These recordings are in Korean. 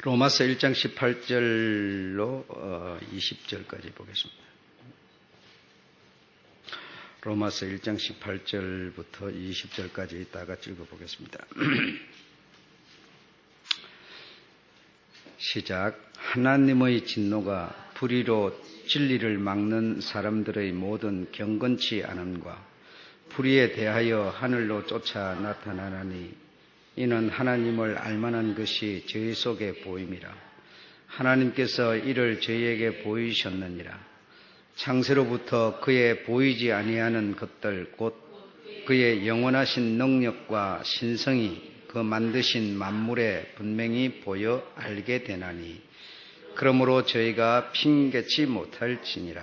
로마서 1장 18절로 20절까지 보겠습니다. 로마서 1장 18절부터 20절까지 다 같이 읽어보겠습니다. 시작. 하나님의 진노가 불의로 진리를 막는 사람들의 모든 경건치 않음과 불의에 대하여 하늘로 쫓아 나타나나니 이는 하나님을 알만한 것이 저희 속에 보임이라. 하나님께서 이를 저희에게 보이셨느니라. 창세로부터 그의 보이지 아니하는 것들 곧 그의 영원하신 능력과 신성이 그 만드신 만물에 분명히 보여 알게 되나니 그러므로 저희가 핑계치 못할지니라.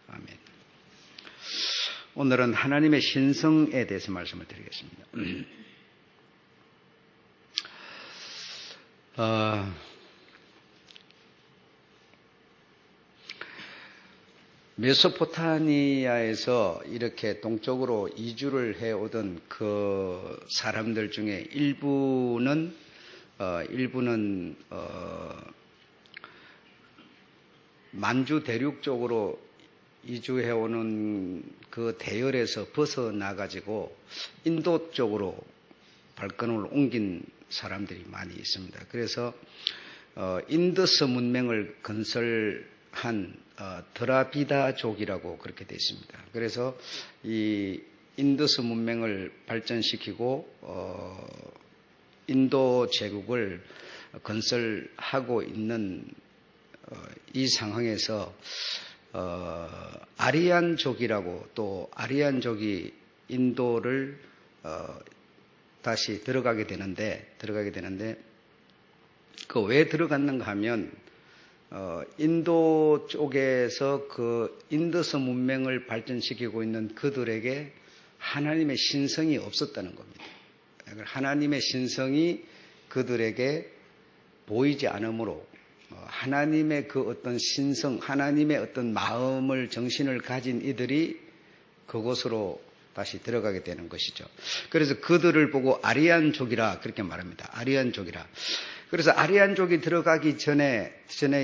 아멘. 오늘은 하나님의 신성에 대해서 말씀을 드리겠습니다. 메소포타미아에서 이렇게 동쪽으로 이주를 해오던 그 사람들 중에 일부는 만주 대륙 쪽으로 이주해오는 그 대열에서 벗어나가지고 인도 쪽으로 발걸음을 옮긴 사람들이 많이 있습니다. 그래서 인더스 문명을 건설한 드라비다족이라고 그렇게 되어 있습니다. 그래서 이 인더스 문명을 발전시키고 인도 제국을 건설하고 있는 이 상황에서 아리안족이라고 또 아리안족이 인도를 다시 들어가게 되는데 그 왜 들어갔는가 하면 인도 쪽에서 그 인더스 문명을 발전시키고 있는 그들에게 하나님의 신성이 없었다는 겁니다. 하나님의 신성이 그들에게 보이지 않으므로 하나님의 그 어떤 신성, 하나님의 어떤 마음을, 정신을 가진 이들이 그곳으로 다시 들어가게 되는 것이죠. 그래서 그들을 보고 아리안족이라 그렇게 말합니다. 아리안족이라. 그래서 아리안족이 들어가기 전에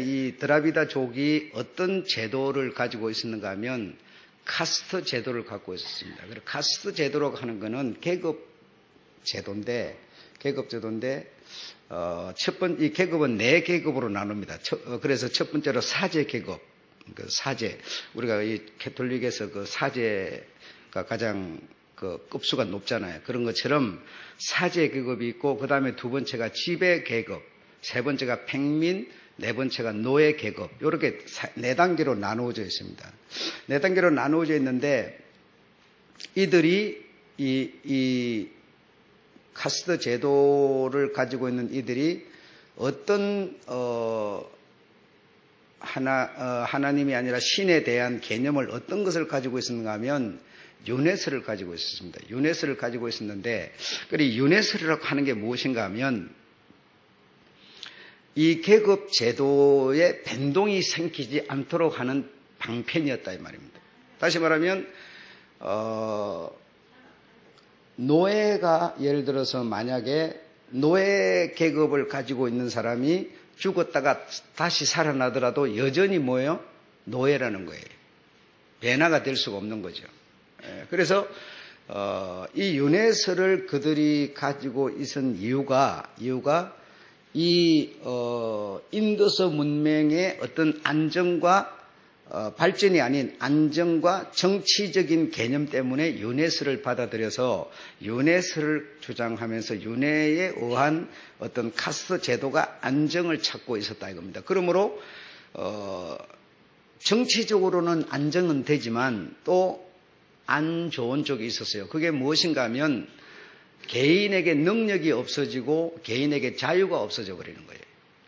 이 드라비다족이 어떤 제도를 가지고 있었는가 하면 카스트 제도를 갖고 있었습니다. 그래서 카스트 제도라고 하는 것은 계급 제도인데 이 계급은 4계급으로 나눕니다. 그래서 첫 번째로 사제 계급, 그 사제. 우리가 이 캐톨릭에서 그 사제가 가장 그 급수가 높잖아요. 그런 것처럼 사제 계급이 있고, 그 다음에 두 번째가 지배 계급, 세 번째가 평민, 네 번째가 노예 계급. 이렇게 4단계로 나누어져 있습니다. 4단계로 나누어져 있는데, 이들이 이 카스트 제도를 가지고 있는 이들이 어떤 하나님이 아니라 신에 대한 개념을 어떤 것을 가지고 있었는가 하면 유네스를 가지고 있었습니다. 유네스를 가지고 있었는데, 이 유네스라고 하는 게 무엇인가 하면 이 계급 제도에 변동이 생기지 않도록 하는 방편이었다 이 말입니다. 다시 말하면 노예가 예를 들어서 만약에 노예 계급을 가지고 있는 사람이 죽었다가 다시 살아나더라도 여전히 뭐예요? 노예라는 거예요. 변화가 될 수가 없는 거죠. 그래서 이 유네스를 그들이 가지고 있은 이유가 이 인더스 문명의 어떤 안정과 발전이 아닌 안정과 정치적인 개념 때문에 유네스를 받아들여서 유네스를 주장하면서 유네에 의한 어떤 카스트 제도가 안정을 찾고 있었다 이겁니다. 그러므로 정치적으로는 안정은 되지만 또 안 좋은 쪽이 있었어요. 그게 무엇인가 하면 개인에게 능력이 없어지고 개인에게 자유가 없어져 버리는 거예요.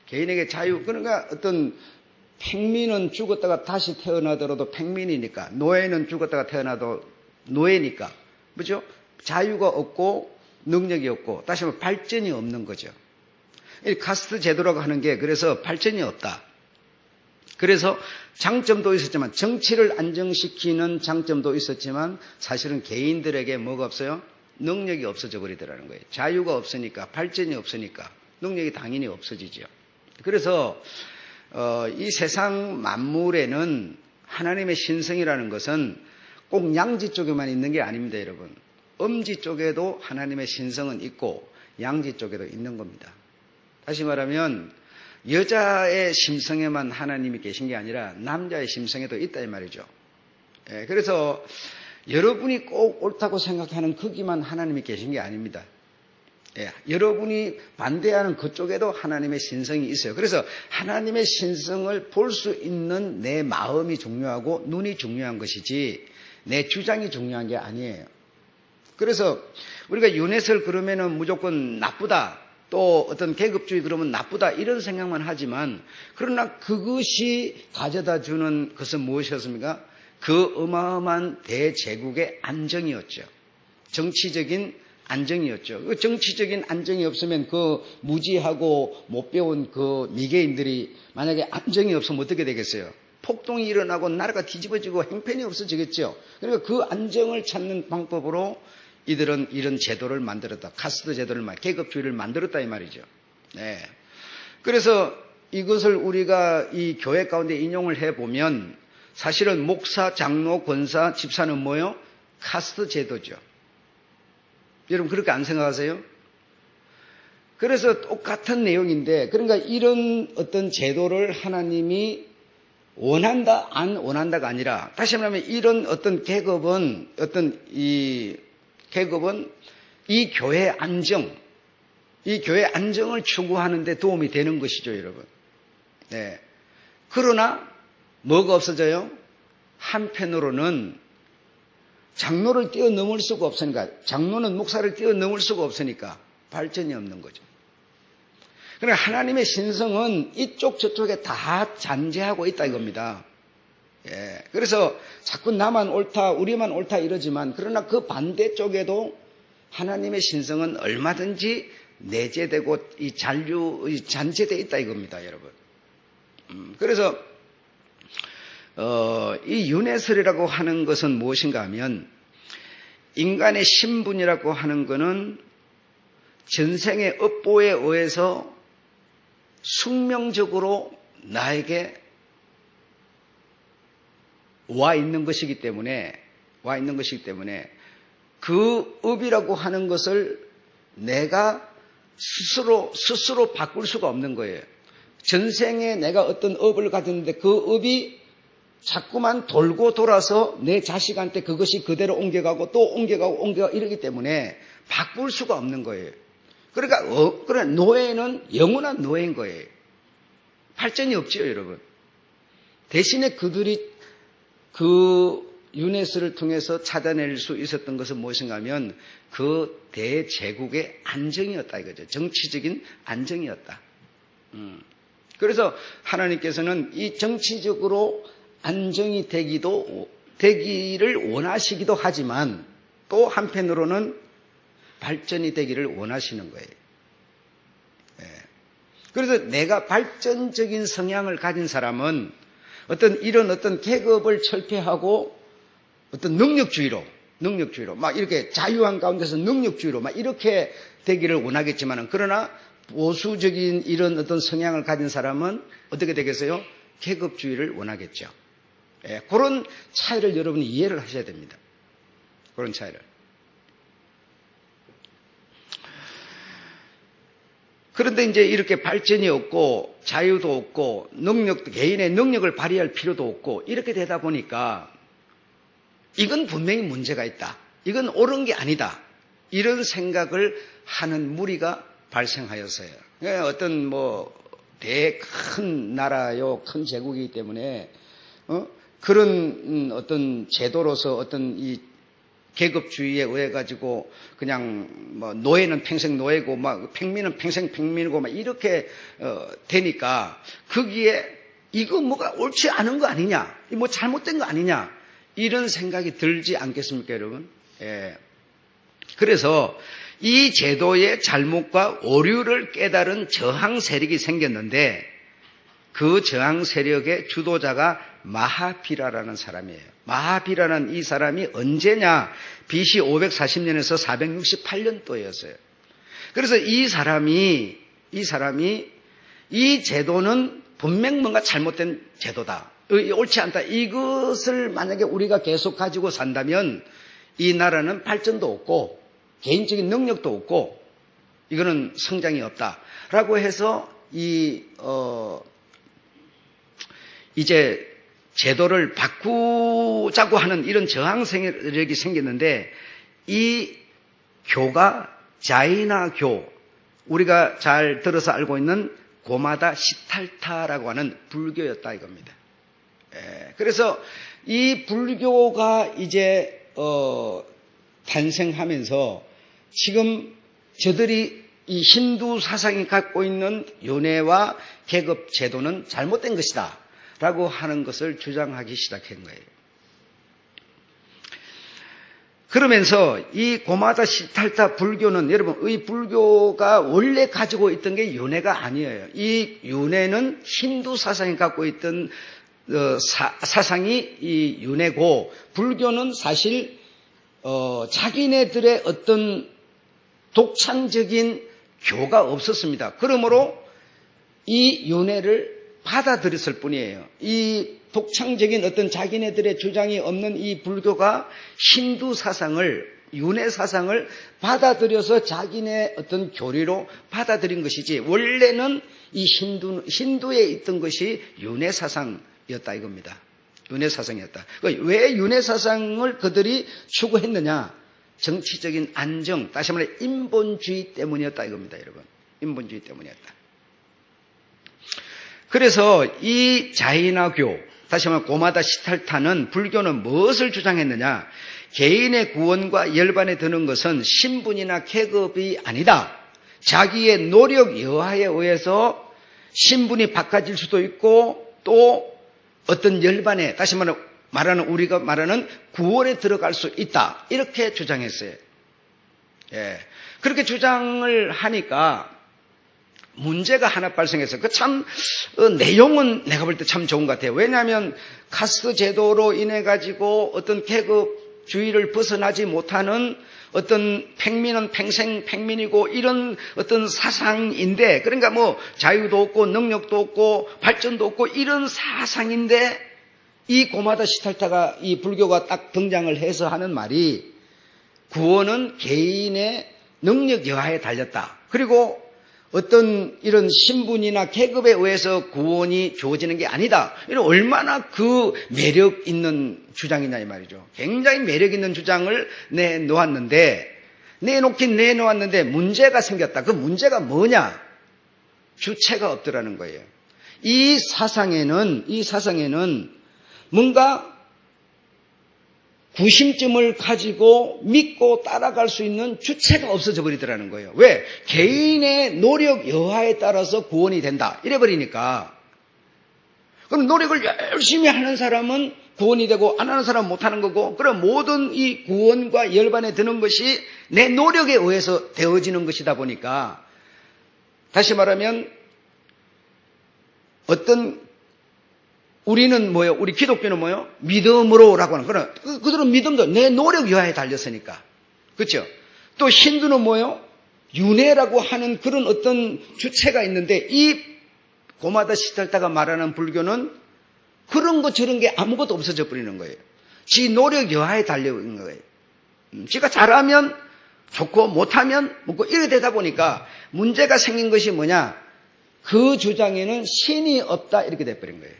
개인에게 자유, 그러니까 어떤 평민은 죽었다가 다시 태어나더라도 평민이니까, 노예는 죽었다가 태어나도 노예니까, 그죠? 자유가 없고 능력이 없고, 다시 말하면 발전이 없는 거죠. 이 카스트 제도라고 하는 게 그래서 발전이 없다. 그래서 장점도 있었지만, 정치를 안정시키는 장점도 있었지만 사실은 개인들에게 뭐가 없어요? 능력이 없어져 버리더라는 거예요. 자유가 없으니까, 발전이 없으니까 능력이 당연히 없어지죠. 그래서 이 세상 만물에는 하나님의 신성이라는 것은 꼭 양지 쪽에만 있는 게 아닙니다, 여러분. 음지 쪽에도 하나님의 신성은 있고 양지 쪽에도 있는 겁니다. 다시 말하면 여자의 심성에만 하나님이 계신 게 아니라 남자의 심성에도 있다 이 말이죠. 그래서 여러분이 꼭 옳다고 생각하는 거기만 하나님이 계신 게 아닙니다. 여러분이 반대하는 그쪽에도 하나님의 신성이 있어요. 그래서 하나님의 신성을 볼 수 있는 내 마음이 중요하고 눈이 중요한 것이지 내 주장이 중요한 게 아니에요. 그래서 우리가 윤회설 그러면은 무조건 나쁘다, 또 어떤 계급주의 그러면 나쁘다 이런 생각만 하지만, 그러나 그것이 가져다 주는 것은 무엇이었습니까? 그 어마어마한 대제국의 안정이었죠. 정치적인 안정이었죠. 그 정치적인 안정이 없으면 그 무지하고 못 배운 그 미개인들이 만약에 안정이 없으면 어떻게 되겠어요? 폭동이 일어나고 나라가 뒤집어지고 행편이 없어지겠죠. 그러니까 그 안정을 찾는 방법으로 이들은 이런 제도를 만들었다. 카스트 제도를, 계급주의를 만들었다 이 말이죠. 네. 그래서 이것을 우리가 이 교회 가운데 인용을 해보면 사실은 목사, 장로, 권사, 집사는 뭐요? 카스트 제도죠. 여러분 그렇게 안 생각하세요? 그래서 똑같은 내용인데, 그러니까 이런 어떤 제도를 하나님이 원한다, 안 원한다가 아니라, 다시 말하면 이런 어떤 계급은, 이 교회의 안정, 이 교회의 안정을 추구하는 데 도움이 되는 것이죠, 여러분. 네. 그러나 뭐가 없어져요? 한편으로는 장로를 뛰어넘을 수가 없으니까, 장로는 목사를 뛰어넘을 수가 없으니까 발전이 없는 거죠. 그러니까 하나님의 신성은 이쪽 저쪽에 다 잔재하고 있다 이겁니다. 예. 그래서 자꾸 나만 옳다, 우리만 옳다 이러지만, 그러나 그 반대쪽에도 하나님의 신성은 얼마든지 내재되고 잔재되어 있다 이겁니다, 여러분. 그래서 이 윤회설이라고 하는 것은 무엇인가 하면, 인간의 신분이라고 하는 것은 전생의 업보에 의해서 숙명적으로 나에게 와 있는 것이기 때문에 그 업이라고 하는 것을 내가 스스로 바꿀 수가 없는 거예요. 전생에 내가 어떤 업을 가졌는데 그 업이 자꾸만 돌고 돌아서 내 자식한테 그것이 그대로 옮겨가고 또 옮겨가고 이러기 때문에 바꿀 수가 없는 거예요. 그러니까 노예는 영원한 노예인 거예요. 발전이 없지요, 여러분. 대신에 그들이 그 윤회설을 통해서 찾아낼 수 있었던 것은 무엇인가 하면 그 대제국의 안정이었다 이거죠. 정치적인 안정이었다. 그래서 하나님께서는 이 정치적으로 안정이 되기를 원하시기도 하지만 또 한편으로는 발전이 되기를 원하시는 거예요. 그래서 내가 발전적인 성향을 가진 사람은 이런 어떤 계급을 철폐하고 어떤 능력주의로 막 이렇게 자유한 가운데서 능력주의로 막 이렇게 되기를 원하겠지만은, 그러나 보수적인 이런 어떤 성향을 가진 사람은 어떻게 되겠어요? 계급주의를 원하겠죠. 그런 차이를 여러분이 이해를 하셔야 됩니다. 그런 차이를. 그런데 이제 이렇게 발전이 없고 자유도 없고 개인의 능력을 발휘할 필요도 없고 이렇게 되다 보니까 이건 분명히 문제가 있다. 이건 옳은 게 아니다. 이런 생각을 하는 무리가 발생하였어요. 어떤 큰 나라요, 큰 제국이기 때문에 그런 어떤 제도로서 어떤 이 계급주의에 의해 가지고 그냥 노예는 평생 노예고 막 평민은 평생 평민이고 막 이렇게 되니까 거기에 이거 뭐가 옳지 않은 거 아니냐, 뭐 잘못된 거 아니냐 이런 생각이 들지 않겠습니까, 여러분? 그래서 이 제도의 잘못과 오류를 깨달은 저항 세력이 생겼는데 그 저항 세력의 주도자가 마하비라라는 사람이에요. 마하비라는 이 사람이 언제냐? BC 540년에서 468년도였어요. 그래서 이 사람이 이 제도는 분명 뭔가 잘못된 제도다. 옳지 않다. 이것을 만약에 우리가 계속 가지고 산다면 이 나라는 발전도 없고 개인적인 능력도 없고 이거는 성장이 없다라고 해서 이제 제도를 바꾸자고 하는 이런 저항 세력이 생겼는데 이 교가 자이나교, 우리가 잘 들어서 알고 있는 고마다 시탈타라고 하는 불교였다 이겁니다. 그래서 이 불교가 이제 탄생하면서 지금 저들이 이 힌두 사상이 갖고 있는 윤회와 계급 제도는 잘못된 것이다 라고 하는 것을 주장하기 시작한 거예요. 그러면서 이 고마다 시탈타 불교는 여러분 이 불교가 원래 가지고 있던 게 윤회가 아니에요. 이 윤회는 힌두 사상이 갖고 있던 사상이 이 윤회고 불교는 사실 자기네들의 어떤 독창적인 교가 없었습니다. 그러므로 이 윤회를 받아들였을 뿐이에요. 이 독창적인 어떤 자기네들의 주장이 없는 이 불교가 힌두 사상을, 윤회 사상을 받아들여서 자기네 어떤 교리로 받아들인 것이지 원래는 이 힌두에 있던 것이 윤회 사상이었다 이겁니다. 윤회 사상이었다. 왜 윤회 사상을 그들이 추구했느냐? 정치적인 안정, 다시 말해 인본주의 때문이었다 이겁니다, 여러분. 인본주의 때문이었다. 그래서 이 자이나교, 다시 말해 고마다 시탈타는 불교는 무엇을 주장했느냐? 개인의 구원과 열반에 드는 것은 신분이나 계급이 아니다. 자기의 노력 여하에 의해서 신분이 바꿔질 수도 있고 또 어떤 열반에, 다시 말하는 우리가 말하는 구원에 들어갈 수 있다. 이렇게 주장했어요. 예. 그렇게 주장을 하니까 문제가 하나 발생해서 내용은 내가 볼 때 참 좋은 것 같아요. 왜냐하면 카스트 제도로 인해 가지고 어떤 계급주의를 벗어나지 못하는 어떤 팽민은 평생 팽민이고 이런 어떤 사상인데, 그러니까 뭐 자유도 없고 능력도 없고 발전도 없고 이런 사상인데 이 고마다 시탈타가 이 불교가 딱 등장을 해서 하는 말이 구원은 개인의 능력 여하에 달렸다. 그리고 어떤 이런 신분이나 계급에 의해서 구원이 주어지는 게 아니다. 이런 얼마나 그 매력 있는 주장이냐 이 말이죠. 굉장히 매력 있는 주장을 내놓긴 내놓았는데 문제가 생겼다. 그 문제가 뭐냐? 주체가 없더라는 거예요. 이 사상에는 뭔가 구심점을 가지고 믿고 따라갈 수 있는 주체가 없어져 버리더라는 거예요. 왜? 개인의 노력 여하에 따라서 구원이 된다. 이래 버리니까. 그럼 노력을 열심히 하는 사람은 구원이 되고 안 하는 사람은 못 하는 거고, 그럼 모든 이 구원과 열반에 드는 것이 내 노력에 의해서 되어지는 것이다 보니까, 다시 말하면 우리는 뭐예요? 우리 기독교는 뭐예요? 믿음으로라고 하는 거는 그들은 믿음도 내 노력 여하에 달렸으니까. 그렇죠? 또 힌두는 뭐예요? 윤회라고 하는 그런 어떤 주체가 있는데 이 고마다 시탈타가 말하는 불교는 그런 거 저런 게 아무것도 없어져 버리는 거예요. 지 노력 여하에 달려 있는 거예요. 지가 잘하면 좋고 못하면 먹고 이렇게 되다 보니까 문제가 생긴 것이 뭐냐? 그 주장에는 신이 없다 이렇게 돼버린 거예요.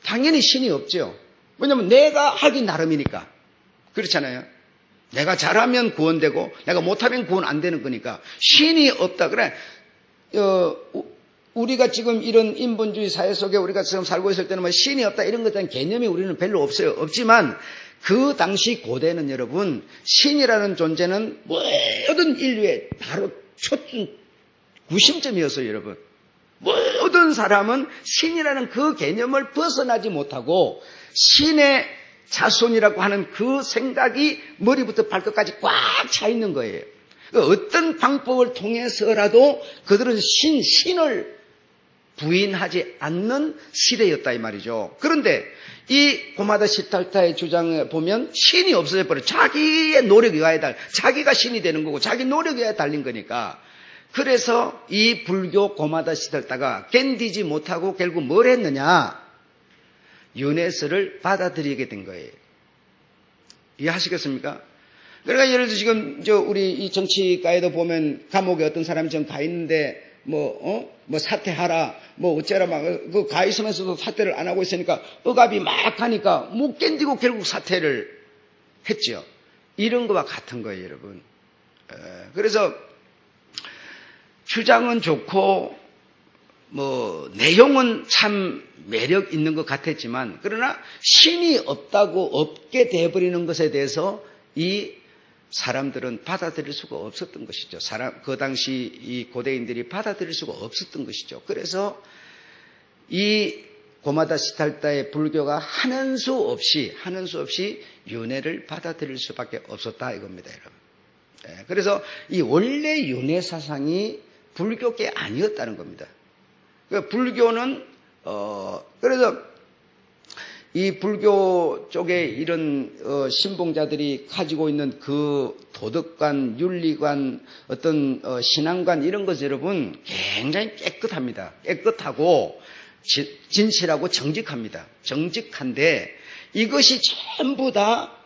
당연히 신이 없죠. 왜냐하면 내가 하기 나름이니까. 그렇잖아요. 내가 잘하면 구원되고 내가 못하면 구원 안 되는 거니까 신이 없다. 그래. 우리가 지금 이런 인본주의 사회 속에 우리가 지금 살고 있을 때는 뭐 신이 없다 이런 것에 대한 개념이 우리는 별로 없어요. 없지만 그 당시 고대는 여러분 신이라는 존재는 모든 인류의 바로 초점 구심점이었어요, 여러분. 모든 사람은 신이라는 그 개념을 벗어나지 못하고 신의 자손이라고 하는 그 생각이 머리부터 발끝까지 꽉 차 있는 거예요. 어떤 방법을 통해서라도 그들은 신을 부인하지 않는 시대였다 이 말이죠. 그런데 이 고마다 시탈타의 주장에 보면 신이 없어져 버려요. 자기의 노력 여하에 자기가 신이 되는 거고 자기 노력 여하에 달린 거니까 그래서 이 불교 고마다 시달다가 견디지 못하고 결국 뭘 했느냐? 윤회설을 받아들이게 된 거예요. 이해하시겠습니까? 그러니까 예를 들어 지금 우리 이 정치가에도 보면 감옥에 어떤 사람이 좀 가 있는데 뭐 사퇴하라, 뭐 어쩌라 막 그 가 있으면서도 사퇴를 안 하고 있으니까 억압이 막 하니까 못 견디고 결국 사퇴를 했죠. 이런 거와 같은 거예요, 여러분. 그래서 주장은 좋고 뭐 내용은 참 매력 있는 것 같았지만 그러나 신이 없게 돼버리는 것에 대해서 이 사람들은 받아들일 수가 없었던 것이죠. 그 당시 이 고대인들이 받아들일 수가 없었던 것이죠. 그래서 이 고마다 시달다의 불교가 하는 수 없이 윤회를 받아들일 수밖에 없었다 이겁니다, 여러분. 그래서 이 원래 윤회 사상이 불교계 아니었다는 겁니다. 불교는 그래서 이 불교 쪽에 이런 신봉자들이 가지고 있는 그 도덕관, 윤리관, 어떤 신앙관 이런 것 여러분 굉장히 깨끗합니다. 깨끗하고 진실하고 정직합니다. 정직한데 이것이 전부 다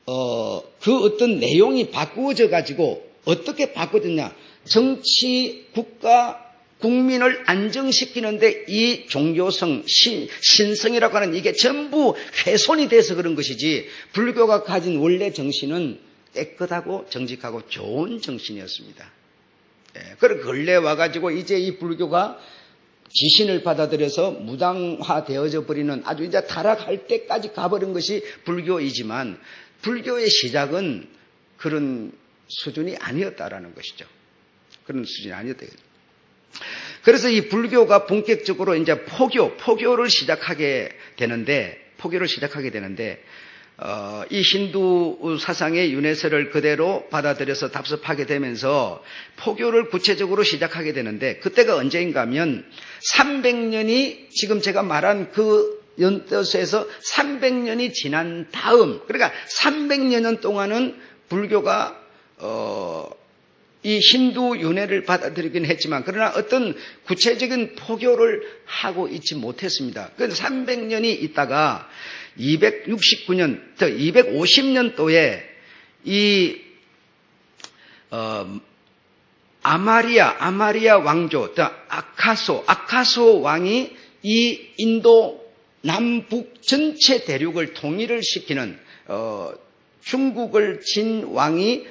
그 어떤 내용이 바꾸어져 가지고 어떻게 바꾸어졌냐? 정치, 국가, 국민을 안정시키는데 이 종교성, 신성이라고 하는 이게 전부 훼손이 돼서 그런 것이지 불교가 가진 원래 정신은 깨끗하고 정직하고 좋은 정신이었습니다. 그리고 근래 와가지고 이제 이 불교가 지신을 받아들여서 무당화되어져 버리는 아주 이제 타락할 때까지 가버린 것이 불교이지만 불교의 시작은 그런 수준이 아니었다라는 것이죠. 그런 수준이 아니었다. 그래서 이 불교가 본격적으로 이제 포교를 시작하게 되는데, 이 힌두 사상의 윤회설을 그대로 받아들여서 답습하게 되면서 포교를 구체적으로 시작하게 되는데, 그때가 언제인가 하면 300년이 지금 제가 말한 그 연도에서 300년이 지난 다음, 그러니까 300년 동안은 불교가 이 힌두 윤회를 받아들이긴 했지만 그러나 어떤 구체적인 포교를 하고 있지 못했습니다. 그래서 300년이 있다가 269년, 250년도에 이 아마리아 왕조, 아카소 왕이 이 인도 남북 전체 대륙을 통일을 시키는 중국을 진 왕이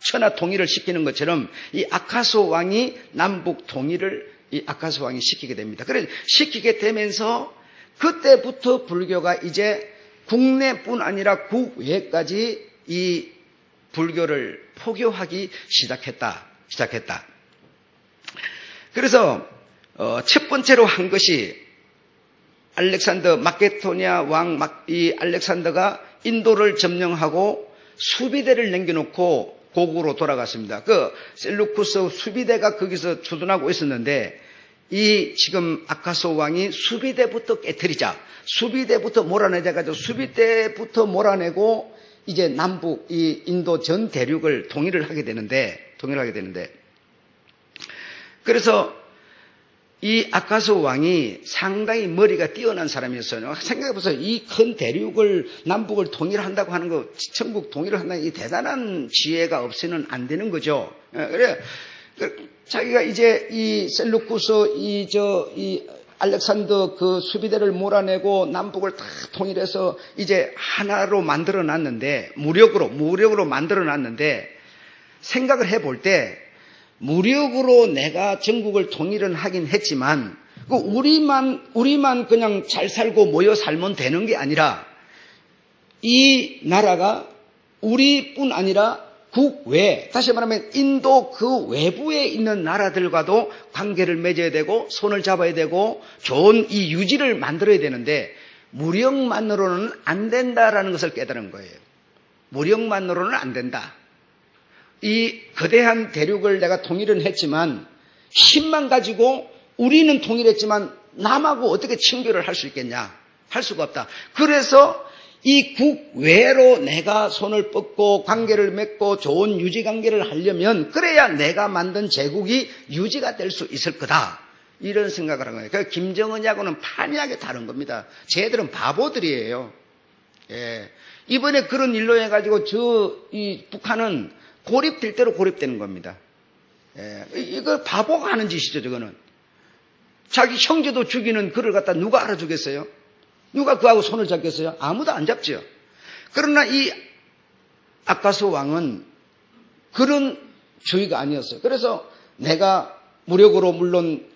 천하 통일을 시키는 것처럼 이 아카소 왕이 남북 통일을 이 아카소 왕이 시키게 됩니다. 그래서 시키게 되면서 그때부터 불교가 이제 국내뿐 아니라 국외까지 이 불교를 포교하기 시작했다. 그래서 첫 번째로 한 것이 알렉산더 마케도니아 왕 이 알렉산더가 인도를 점령하고 수비대를 남겨놓고 고국으로 돌아갔습니다. 그 셀루쿠스 수비대가 거기서 주둔하고 있었는데 이 지금 아카소 왕이 수비대부터 깨트리자, 수비대부터 몰아내자가지고 수비대부터 몰아내고 이제 남북 이 인도 전 대륙을 통일을 하게 되는데 그래서 이 아카소 왕이 상당히 머리가 뛰어난 사람이었어요. 생각해보세요. 이 큰 대륙을 남북을 통일한다고 하는 거, 천국 통일을 한다는 이 대단한 지혜가 없이는 안 되는 거죠. 그래 자기가 이제 이 셀루쿠스 이 알렉산더 그 수비대를 몰아내고 남북을 다 통일해서 이제 하나로 만들어 놨는데 무력으로 만들어 놨는데 생각을 해볼 때 무력으로 내가 전국을 통일은 하긴 했지만 우리만 그냥 잘 살고 모여 살면 되는 게 아니라 이 나라가 우리뿐 아니라 국외, 다시 말하면 인도 그 외부에 있는 나라들과도 관계를 맺어야 되고 손을 잡아야 되고 좋은 이 유지를 만들어야 되는데 무력만으로는 안 된다라는 것을 깨달은 거예요. 무력만으로는 안 된다. 이 거대한 대륙을 내가 통일은 했지만 힘만 가지고 우리는 통일했지만 남하고 어떻게 친교를 할 수 있겠냐? 할 수가 없다. 그래서 이 국외로 내가 손을 뻗고 관계를 맺고 좋은 유지 관계를 하려면 그래야 내가 만든 제국이 유지가 될 수 있을 거다. 이런 생각을 한 거예요. 그러니까 김정은하고는 판이하게 다른 겁니다. 쟤들은 바보들이에요. 예. 이번에 그런 일로 해가지고 이 북한은 고립될 대로 고립되는 겁니다. 예. 이거 바보가 하는 짓이죠, 저거는. 자기 형제도 죽이는 그를 갖다 누가 알아주겠어요? 누가 그하고 손을 잡겠어요? 아무도 안 잡죠. 그러나 이 아카스 왕은 그런 주의가 아니었어요. 그래서 내가 무력으로 물론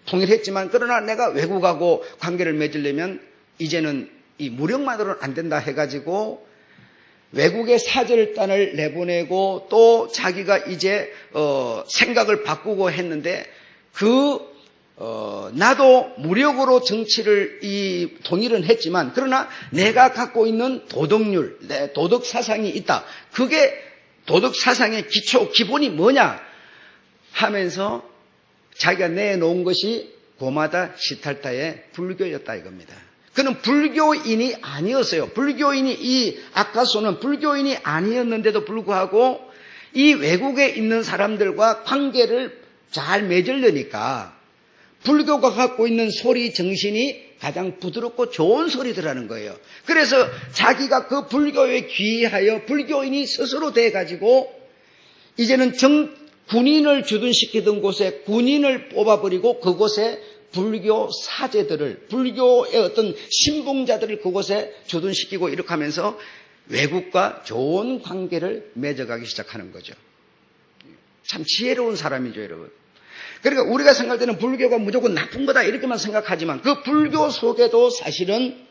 통일했지만 그러나 내가 외국하고 관계를 맺으려면 이제는 이 무력만으로는 안 된다 해가지고 외국의 사절단을 내보내고 또 자기가 이제 생각을 바꾸고 했는데 나도 무력으로 정치를 통일은 했지만 그러나 내가 갖고 있는 도덕률, 내 도덕 사상이 있다. 그게 도덕 사상의 기본이 뭐냐 하면서 자기가 내놓은 것이 고마다 시탈타의 불교였다 이겁니다. 그는 불교인이 아니었어요. 이 아카소는 불교인이 아니었는데도 불구하고 이 외국에 있는 사람들과 관계를 잘 맺으려니까 불교가 갖고 있는 소리 정신이 가장 부드럽고 좋은 소리들하는 거예요. 그래서 자기가 그 불교에 귀의하여 불교인이 스스로 돼가지고 이제는 군인을 주둔시키던 곳에 군인을 뽑아버리고 그곳에 불교 사제들을, 불교의 어떤 신봉자들을 그곳에 주둔시키고 이렇게 하면서 외국과 좋은 관계를 맺어가기 시작하는 거죠. 참 지혜로운 사람이죠, 여러분. 그러니까 우리가 생각할 때는 불교가 무조건 나쁜 거다 이렇게만 생각하지만 그 불교 속에도 사실은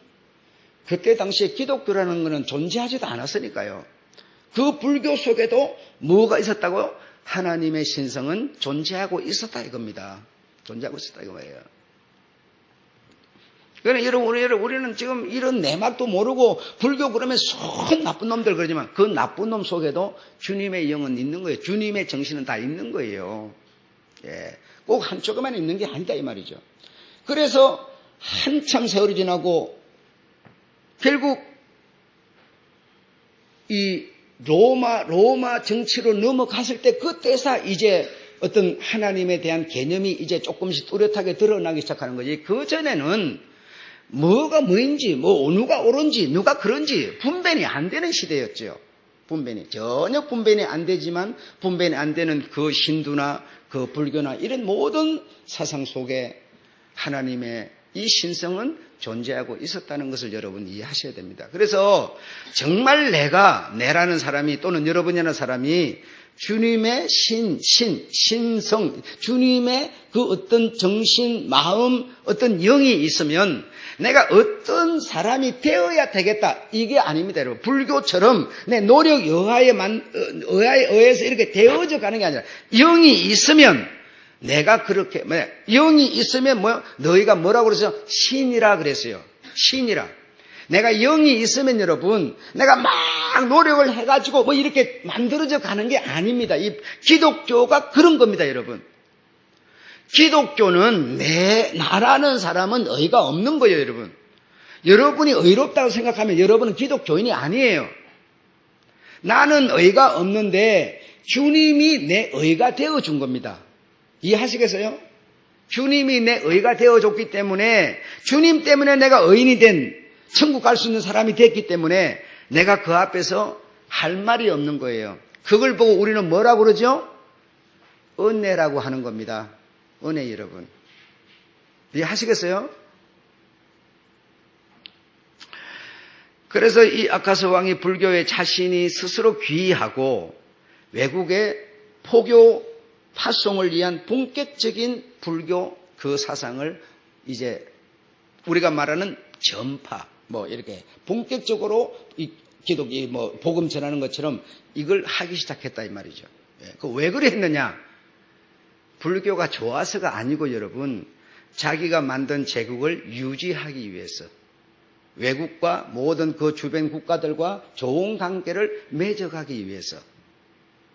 그때 당시에 기독교라는 것은 존재하지도 않았으니까요. 그 불교 속에도 뭐가 있었다고? 하나님의 신성은 존재하고 있었다 이겁니다. 존재하고 있었다 이거예요. 그러니까 여러분, 우리는 지금 이런 내막도 모르고 불교 그러면 속 나쁜 놈들 그러지만 그 나쁜 놈 속에도 주님의 영은 있는 거예요. 주님의 정신은 다 있는 거예요. 예, 꼭 한쪽에만 있는 게 아니다 이 말이죠. 그래서 한참 세월이 지나고 결국 이 로마 정치로 넘어갔을 때 그때서 이제 어떤 하나님에 대한 개념이 이제 조금씩 뚜렷하게 드러나기 시작하는 거지. 그 전에는 뭐가 뭐인지, 누가 옳은지, 누가 그런지 분별이 안 되는 시대였죠. 전혀 분별이 안 되지만 분별이 안 되는 그 힌두나 그 불교나 이런 모든 사상 속에 하나님의 이 신성은 존재하고 있었다는 것을 여러분 이해하셔야 됩니다. 그래서 정말 내라는 사람이 또는 여러분이라는 사람이 주님의 신성, 주님의 그 어떤 정신, 마음, 어떤 영이 있으면 내가 어떤 사람이 되어야 되겠다. 이게 아닙니다, 여러분. 불교처럼 내 노력 여하에 의해서 이렇게 되어져 가는 게 아니라 영이 있으면 내가 그렇게, 영이 있으면 너희가 뭐라고 그랬어요? 신이라 그랬어요. 신이라. 내가 영이 있으면 여러분, 내가 막 노력을 해가지고 이렇게 만들어져 가는 게 아닙니다. 이 기독교가 그런 겁니다, 여러분. 기독교는 나라는 사람은 의가 없는 거예요, 여러분. 여러분이 의롭다고 생각하면 여러분은 기독교인이 아니에요. 나는 의가 없는데 주님이 내 의가 되어준 겁니다. 이해하시겠어요? 주님이 내 의가 되어줬기 때문에 주님 때문에 내가 의인이 된 천국 갈 수 있는 사람이 됐기 때문에 내가 그 앞에서 할 말이 없는 거예요. 그걸 보고 우리는 뭐라고 그러죠? 은혜라고 하는 겁니다. 은혜 여러분. 이해하시겠어요? 그래서 이 아카스 왕이 불교에 자신이 스스로 귀의하고 외국의 포교 파송을 위한 본격적인 불교 그 사상을 이제 우리가 말하는 전파 이렇게 본격적으로 복음 전하는 것처럼 이걸 하기 시작했다 이 말이죠. 왜 그랬느냐? 불교가 좋아서가 아니고 여러분 자기가 만든 제국을 유지하기 위해서 외국과 모든 그 주변 국가들과 좋은 관계를 맺어가기 위해서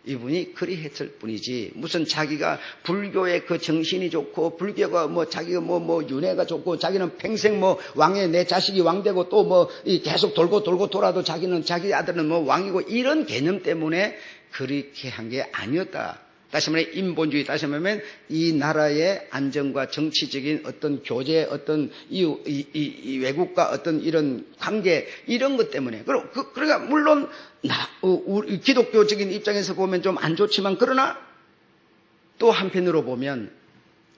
이분이 그리 했을 뿐이지 무슨 자기가 불교의 그 정신이 좋고 불교가 뭐 자기가 뭐 윤회가 좋고 자기는 평생 뭐 왕에 내 자식이 왕되고 또 뭐 계속 돌고 돌아도 자기는 자기 아들은 뭐 왕이고 이런 개념 때문에 그렇게 한 게 아니었다. 다시 말해 인본주의, 다시 말하면 이 나라의 안정과 정치적인 어떤 교제, 어떤 이 외국과 어떤 이런 관계 이런 것 때문에 그러니까 물론 우리 기독교적인 입장에서 보면 좀 안 좋지만 그러나 또 한편으로 보면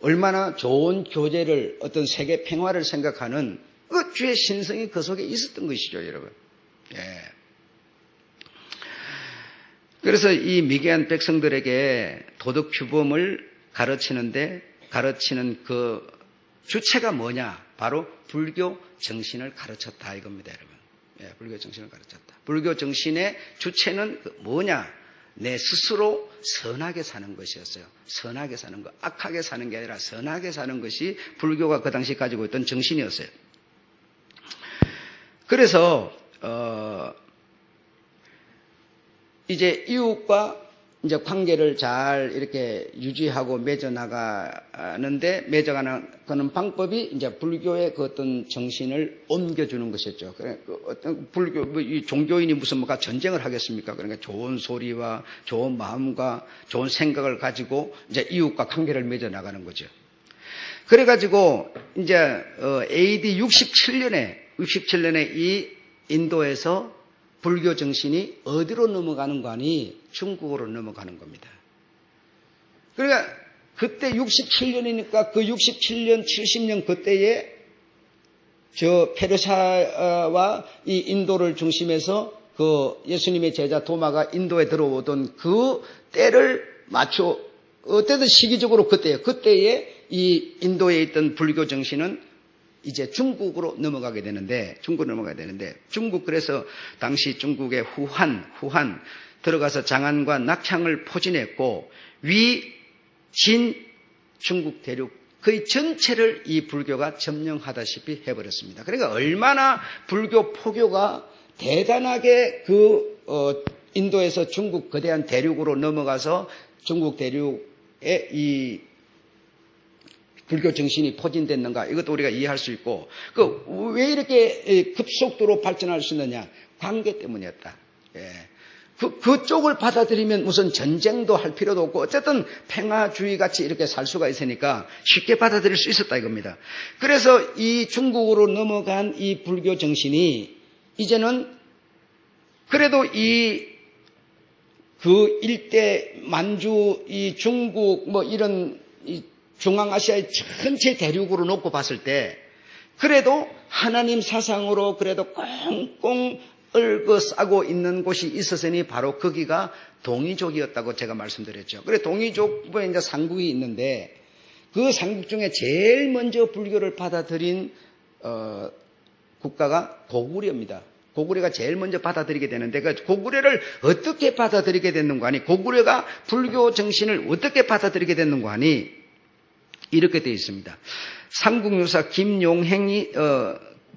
얼마나 좋은 교제를 어떤 세계 평화를 생각하는 그 주의 신성이 그 속에 있었던 것이죠, 여러분. 예. 그래서 이 미개한 백성들에게 도덕 규범을 가르치는 그 주체가 뭐냐? 바로 불교 정신을 가르쳤다 이겁니다, 여러분. 예, 불교 정신을 가르쳤다. 불교 정신의 주체는 뭐냐? 내 스스로 선하게 사는 것이었어요. 선하게 사는 것. 악하게 사는 게 아니라 선하게 사는 것이 불교가 그 당시 가지고 있던 정신이었어요. 그래서 이제 이웃과 이제 관계를 잘 이렇게 유지하고 맺어가는 그런 방법이 이제 불교의 그 어떤 정신을 옮겨주는 것이었죠. 그 어떤 불교, 이 종교인이 무슨 뭐가 전쟁을 하겠습니까? 그러니까 좋은 소리와 좋은 마음과 좋은 생각을 가지고 이제 이웃과 관계를 맺어나가는 거죠. 그래가지고 이제 AD 67년에 이 인도에서 불교 정신이 어디로 넘어가는 거 아니? 중국으로 넘어가는 겁니다. 그러니까 그때 67년이니까 그 67년, 70년 그때에 저 페르시아와 이 인도를 중심해서 그 예수님의 제자 도마가 인도에 들어오던 그 때를 맞춰 어쨌든 시기적으로 그때에 이 인도에 있던 불교 정신은 이제 중국으로 넘어가게 되는데, 중국 그래서 당시 중국의 후한 들어가서 장안과 낙향을 포진했고 진 중국 대륙 거의 전체를 이 불교가 점령하다시피 해버렸습니다. 그러니까 얼마나 불교 포교가 대단하게 인도에서 중국 거대한 대륙으로 넘어가서 중국 대륙에 이 불교 정신이 포진됐는가 이것도 우리가 이해할 수 있고 왜 이렇게 급속도로 발전할 수 있느냐 관계 때문이었다. 예. 그쪽을 받아들이면 무슨 전쟁도 할 필요도 없고 어쨌든 평화주의 같이 이렇게 살 수가 있으니까 쉽게 받아들일 수 있었다 이겁니다. 그래서 이 중국으로 넘어간 이 불교 정신이 이제는 그래도 그 일대 만주 이 중국 뭐 이런 중앙아시아의 전체 대륙으로 놓고 봤을 때 그래도 하나님 사상으로 그래도 꽁꽁 싸고 있는 곳이 있었으니 바로 거기가 동이족이었다고 제가 말씀드렸죠. 그래 동이족에 이제 삼국이 있는데 그 삼국 중에 제일 먼저 불교를 받아들인 국가가 고구려입니다. 고구려가 제일 먼저 받아들이게 되는데 그 고구려를 어떻게 받아들이게 됐는가 하니 고구려가 불교 정신을 어떻게 받아들이게 됐는가 하니 이렇게 되어 있습니다. 삼국유사 김용행이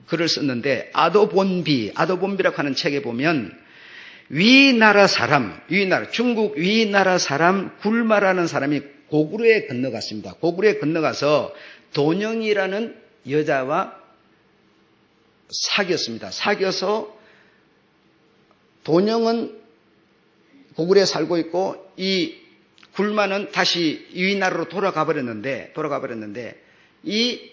글을 썼는데 아도본비라고 하는 책에 보면 중국 위나라 사람 굴마라는 사람이 고구려에 건너갔습니다. 고구려에 건너가서 돈영이라는 여자와 사귀었습니다. 사귀어서 돈영은 고구려에 살고 있고 이 굴마는 다시 위나라로 돌아가 버렸는데 이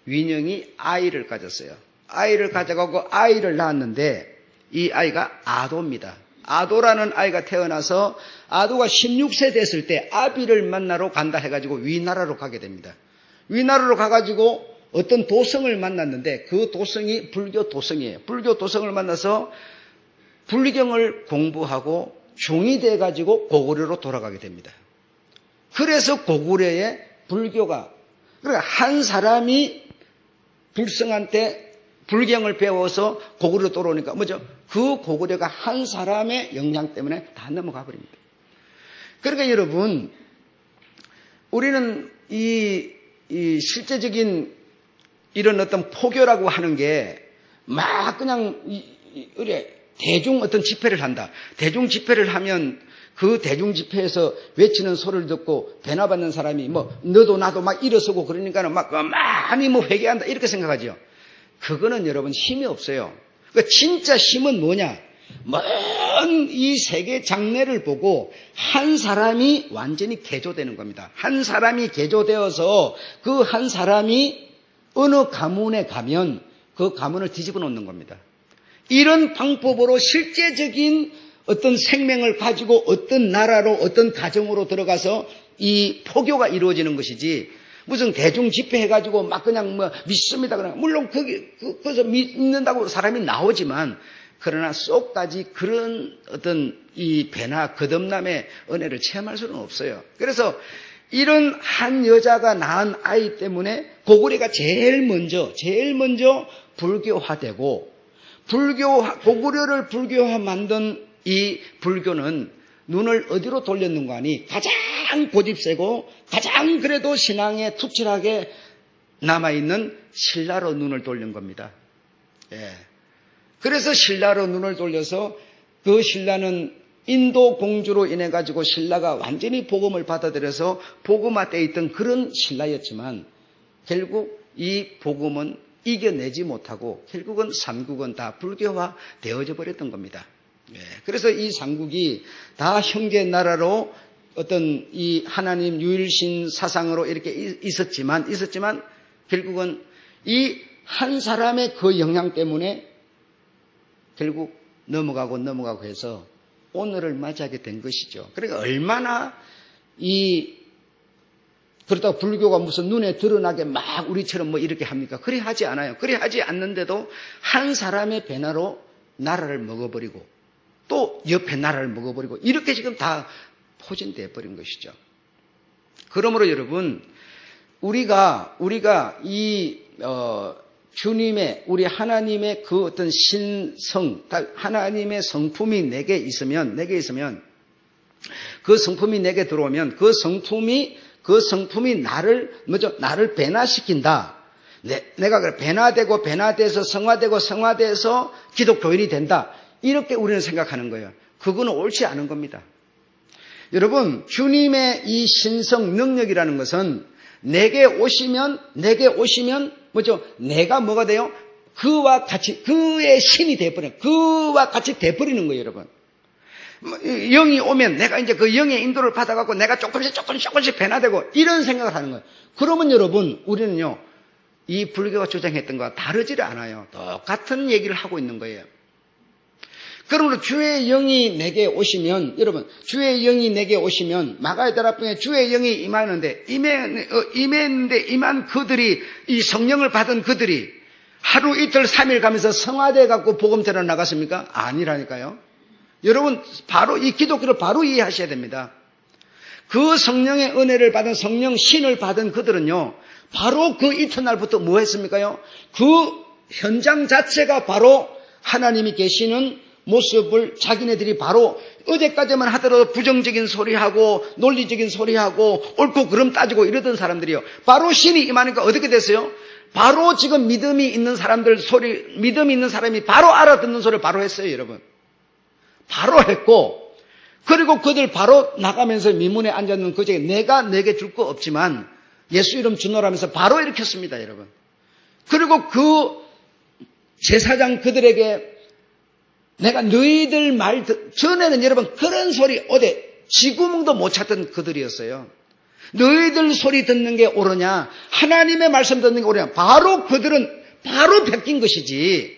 위령이 아이를 가졌어요. 아이를 가져가고 아이를 낳았는데 이 아이가 아도입니다. 아도라는 아이가 태어나서 아도가 16세 됐을 때 아비를 만나러 간다 해가지고 위나라로 가게 됩니다. 위나라로 가가지고 어떤 도성을 만났는데 그 도성이 불교 도성이에요. 불교 도성을 만나서 불경을 공부하고 중이 돼가지고 고구려로 돌아가게 됩니다. 그래서 고구려의 불교가 그러니까 한 사람이 불성한테 불경을 배워서 고구려로 돌아오니까 뭐죠? 그 고구려가 한 사람의 영향 때문에 다 넘어가 버립니다. 그러니까 여러분 우리는 이 실제적인 이런 어떤 포교라고 하는 게 막 그냥 대중 어떤 집회를 한다. 대중 집회를 하면 그 대중 집회에서 외치는 소리를 듣고 배나받는 사람이 너도 나도 막 일어서고 그러니까는 막 많이 회개한다 이렇게 생각하죠. 그거는 여러분 힘이 없어요. 그 진짜 힘은 뭐냐? 먼 이 세계 장래를 보고 한 사람이 완전히 개조되는 겁니다. 한 사람이 개조되어서 그 한 사람이 어느 가문에 가면 그 가문을 뒤집어 놓는 겁니다. 이런 방법으로 실제적인 어떤 생명을 가지고 어떤 나라로 어떤 가정으로 들어가서 이 포교가 이루어지는 것이지 무슨 대중 집회 해가지고 막 그냥 믿습니다. 그러나 물론 거기서 믿는다고 사람이 나오지만 그러나 쏙까지 그런 어떤 이 배나 거듭남의 은혜를 체험할 수는 없어요. 그래서 이런 한 여자가 낳은 아이 때문에 고구려가 제일 먼저 불교화되고 고구려를 불교화 만든 이 불교는 눈을 어디로 돌렸는가 하니 가장 고집세고 가장 그래도 신앙에 투철하게 남아있는 신라로 눈을 돌린 겁니다. 예. 그래서 신라로 눈을 돌려서 그 신라는 인도 공주로 인해 가지고 신라가 완전히 복음을 받아들여서 복음화되어 있던 그런 신라였지만 결국 이 복음은 이겨내지 못하고 결국은 삼국은 다 불교화 되어져 버렸던 겁니다. 예, 그래서 이 삼국이 다 형제 나라로 어떤 이 하나님 유일신 사상으로 이렇게 있었지만 결국은 이 한 사람의 그 영향 때문에 결국 넘어가고 해서 오늘을 맞이하게 된 것이죠. 그러니까 얼마나 그렇다고 불교가 무슨 눈에 드러나게 막 우리처럼 이렇게 합니까? 그래 하지 않아요. 그래 하지 않는데도 한 사람의 배나로 나라를 먹어버리고 또 옆에 나라를 먹어버리고 이렇게 지금 다 포진되어 버린 것이죠. 그러므로 여러분 우리가 주님의 우리 하나님의 그 어떤 신성 하나님의 성품이 내게 있으면 그 성품이 내게 들어오면 그 성품이 나를 변화시킨다. 내가 변화돼서 성화돼서 기독교인이 된다. 이렇게 우리는 생각하는 거예요. 그거는 옳지 않은 겁니다. 여러분, 주님의 이 신성 능력이라는 것은 내게 오시면 내가 뭐가 돼요? 그와 같이 그의 신이 돼버려요. 그와 같이 돼버리는 거예요, 여러분. 영이 오면 내가 이제 그 영의 인도를 받아갖고 내가 조금씩 변화되고 이런 생각을 하는 거예요. 그러면 여러분, 우리는요, 이 불교가 주장했던 것과 다르지 않아요. 똑같은 얘기를 하고 있는 거예요. 그러므로 주의 영이 내게 오시면, 여러분, 주의 영이 내게 오시면, 마가다락방에 주의 영이 임한 그들이, 이 성령을 받은 그들이 하루 이틀 3일 가면서 성화돼 갖고 복음 전하러 나갔습니까? 아니라니까요. 여러분, 바로 이 기독교를 바로 이해하셔야 됩니다. 그 성령의 은혜를 받은 성령 신을 받은 그들은요, 바로 그 이튿날부터 뭐 했습니까요? 그 현장 자체가 바로 하나님이 계시는 모습을 자기네들이 바로 어제까지만 하더라도 부정적인 소리하고 논리적인 소리하고 옳고 그름 따지고 이러던 사람들이요. 바로 신이 임하니까 어떻게 됐어요? 바로 지금 믿음이 있는 사람이 바로 알아듣는 소리를 바로 했어요, 여러분. 바로 했고, 그리고 그들 바로 나가면서 미문에 앉았는 그저에 내가 내게 줄 거 없지만 예수 이름 주노라면서 바로 일으켰습니다, 여러분. 그리고 그 제사장 그들에게 내가 너희들 전에는 여러분 그런 소리 쥐구멍도 못 찾던 그들이었어요. 너희들 소리 듣는 게 옳으냐, 하나님의 말씀 듣는 게 옳으냐, 그들은 바로 베낀 것이지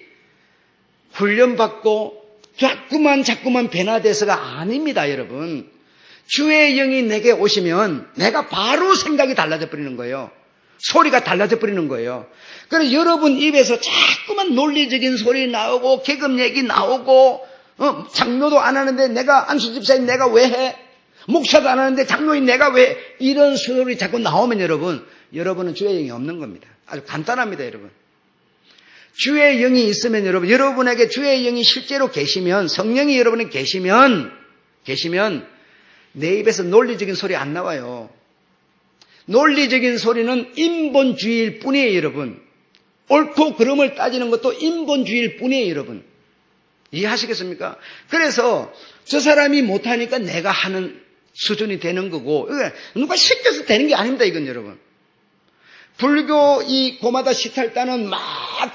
훈련받고 자꾸만 변화돼서가 아닙니다, 여러분. 주의 영이 내게 오시면 내가 바로 생각이 달라져 버리는 거예요. 소리가 달라져 버리는 거예요. 그래서 여러분 입에서 자꾸만 논리적인 소리 나오고 계급 얘기 나오고 장로도 안 하는데 내가 안수집사인 내가 왜 해? 목사도 안 하는데 장로인 내가 왜 해? 이런 소리 자꾸 나오면 여러분은 주의 영이 없는 겁니다. 아주 간단합니다, 여러분. 주의 영이 있으면 여러분에게 주의 영이 실제로 계시면, 성령이 여러분에게 계시면 내 입에서 논리적인 소리 안 나와요. 논리적인 소리는 인본주의일 뿐이에요, 여러분. 옳고 그름을 따지는 것도 인본주의일 뿐이에요, 여러분. 이해하시겠습니까? 그래서 저 사람이 못하니까 내가 하는 수준이 되는 거고, 누가 시켜서 되는 게 아닙니다, 이건 여러분. 불교 이 고마다 시탈단은 막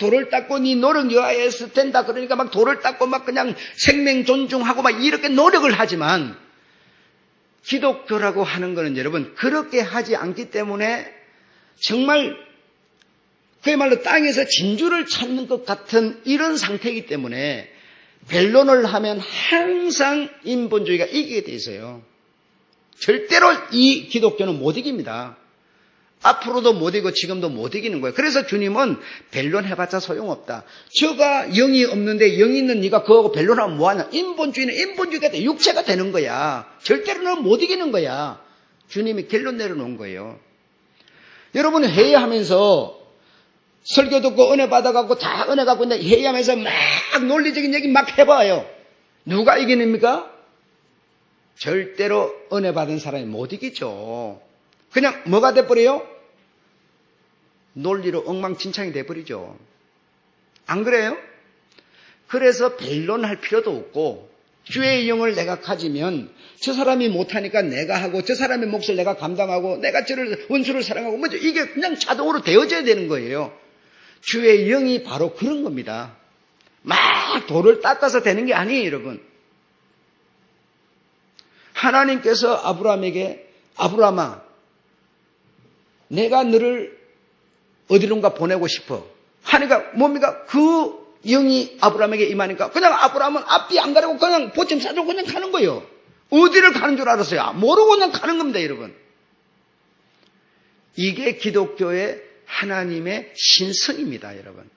돌을 닦고 네 노력 여하에서 된다 그러니까 막 돌을 닦고 막 그냥 생명 존중하고 막 이렇게 노력을 하지만, 기독교라고 하는 거는 여러분 그렇게 하지 않기 때문에 정말 그야말로 땅에서 진주를 찾는 것 같은 이런 상태이기 때문에 변론을 하면 항상 인본주의가 이기게 돼 있어요. 절대로 이 기독교는 못 이깁니다. 앞으로도 못 이기고 지금도 못 이기는 거예요. 그래서 주님은 변론해봤자 소용없다. 저가 영이 없는데 영이 있는 네가 그거하고 변론하면 뭐하냐. 인본주의는 인본주의가 돼. 육체가 되는 거야. 절대로는 못 이기는 거야. 주님이 결론 내려놓은 거예요. 여러분 회의하면서 설교 듣고 은혜 받아갖고 다 은혜 갖고 있는데 회의하면서 막 논리적인 얘기 막 해봐요. 누가 이기십니까? 절대로 은혜 받은 사람이 못 이기죠. 그냥 뭐가 돼버려요? 논리로 엉망진창이 돼버리죠. 안 그래요? 그래서 변론할 필요도 없고 주의 영을 내가 가지면 저 사람이 못하니까 내가 하고 저 사람의 몫을 내가 감당하고 내가 저를 원수를 사랑하고 뭐죠? 이게 그냥 자동으로 되어져야 되는 거예요. 주의 영이 바로 그런 겁니다. 막 돌을 닦아서 되는 게 아니에요, 여러분. 하나님께서 아브라함에게 아브라함아 내가 너를 어디론가 보내고 싶어 하니까 뭡니까? 그 영이 아브라함에게 임하니까 그냥 아브라함은 앞뒤 안 가리고 그냥 보침 싸주고 그냥 가는 거예요. 어디를 가는 줄 알았어요? 모르고 그냥 가는 겁니다, 여러분. 이게 기독교의 하나님의 신성입니다, 여러분.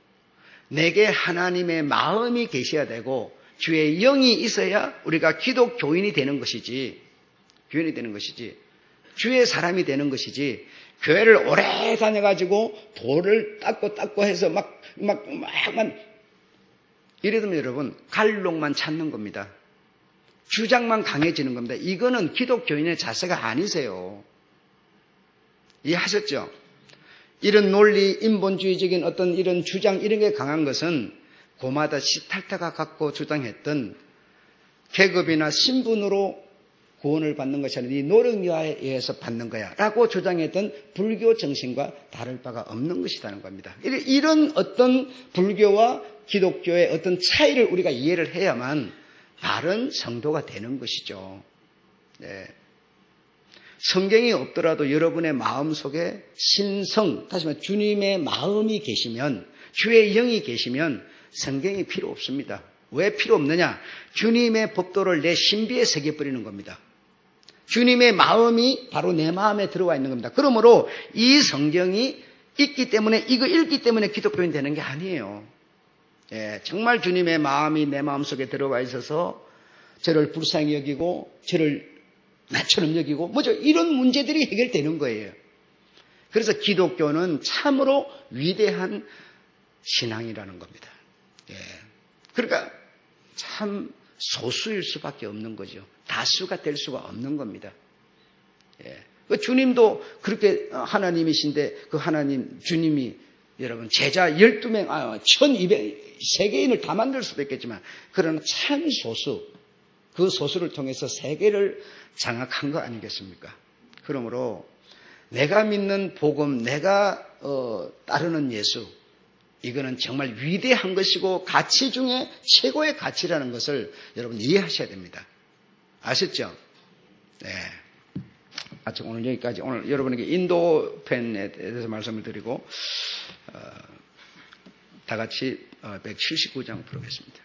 내게 하나님의 마음이 계셔야 되고 주의 영이 있어야 우리가 기독교인이 되는 것이지, 교인이 되는 것이지, 주의 사람이 되는 것이지, 교회를 오래 다녀가지고 돌을 닦고 해서 막만 이래도 여러분 갈록만 찾는 겁니다. 주장만 강해지는 겁니다. 이거는 기독교인의 자세가 아니세요. 이해하셨죠? 이런 논리, 인본주의적인 어떤 이런 주장 이런 게 강한 것은 고마다 시탈타가 갖고 주장했던 계급이나 신분으로 구원을 받는 것이 아니라 네 노력에 의해서 받는 거야 라고 주장했던 불교 정신과 다를 바가 없는 것이라는 겁니다. 이런 어떤 불교와 기독교의 어떤 차이를 우리가 이해를 해야만 바른 성도가 되는 것이죠. 네. 성경이 없더라도 여러분의 마음속에 신성, 다시 말해 주님의 마음이 계시면, 주의 영이 계시면 성경이 필요 없습니다. 왜 필요 없느냐? 주님의 법도를 내 신비에 새겨버리는 겁니다. 주님의 마음이 바로 내 마음에 들어와 있는 겁니다. 그러므로 이 성경이 있기 때문에, 이거 읽기 때문에 기독교인 되는 게 아니에요. 예, 정말 주님의 마음이 내 마음속에 들어와 있어서 저를 불쌍히 여기고 저를 나처럼 여기고 뭐죠? 이런 문제들이 해결되는 거예요. 그래서 기독교는 참으로 위대한 신앙이라는 겁니다. 예. 그러니까 참 소수일 수밖에 없는 거죠. 다수가 될 수가 없는 겁니다. 예. 그 주님도 그렇게 하나님이신데 그 하나님 주님이 여러분 제자 12명, 1200 세계인을 다 만들 수도 있겠지만 그러나 참 소수, 그 소수를 통해서 세계를 장악한 거 아니겠습니까? 그러므로 내가 믿는 복음, 내가 따르는 예수, 이거는 정말 위대한 것이고 가치 중에 최고의 가치라는 것을 여러분 이해하셔야 됩니다. 아셨죠? 네. 오늘 여기까지, 오늘 여러분에게 인도편에 대해서 말씀을 드리고 다 같이 179장 부르겠습니다.